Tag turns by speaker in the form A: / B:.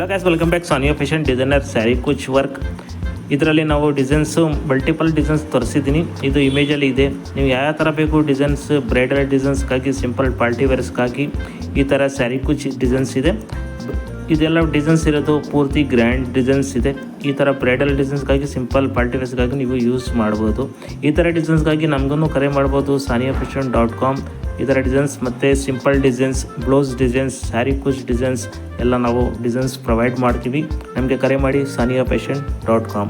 A: Guys welcome back Sania fashion designer sari Kutch work. ಇದರಲ್ಲಿ ನಾವು designs multiple designs ತೋರಿಸಿದ್ದೀನಿ. ಇದು ಇಮೇಜಲ್ಲಿ ಇದೆ. ನೀವು ಯಾವ ಥರ ಬೇಕು ಡಿಸೈನ್ಸ್, ಬ್ರೈಡಲ್ ಡಿಸೈನ್ಸ್ಗಾಗಿ, ಸಿಂಪಲ್ ಪಾರ್ಟಿ ವೇರ್ಸ್ಗಾಗಿ ಈ ಥರ ಸ್ಯಾರಿ ಕುಚ್ ಡಿಸೈನ್ಸ್ ಇದೆ. ಇದೆಲ್ಲ ಡಿಸೈನ್ಸ್ ಇರೋದು ಪೂರ್ತಿ ಗ್ರ್ಯಾಂಡ್ ಡಿಸೈನ್ಸ್ ಇದೆ. ಈ ಥರ ಬ್ರೈಡಲ್ ಡಿಸೈನ್ಸ್ಗಾಗಿ, ಸಿಂಪಲ್ ಪಾರ್ಟಿ ವೇರ್ಸ್ಗಾಗಿ ನೀವು ಯೂಸ್ ಮಾಡ್ಬೋದು. ಈ ಥರ ಡಿಸೈನ್ಸ್ಗಾಗಿ ನಮಗೂ ಕರೆ ಮಾಡ್ಬೋದು saniafashion.com. ಈ ಥರ ಡಿಸೈನ್ಸ್ ಮತ್ತು simple designs, blouse designs, sari Kutch designs ಎಲ್ಲ ನಾವು ಡಿಸೈನ್ಸ್ ಪ್ರೊವೈಡ್ ಮಾಡ್ತೀವಿ. ನಮಗೆ ಕರೆ ಮಾಡಿ saniafashion.com.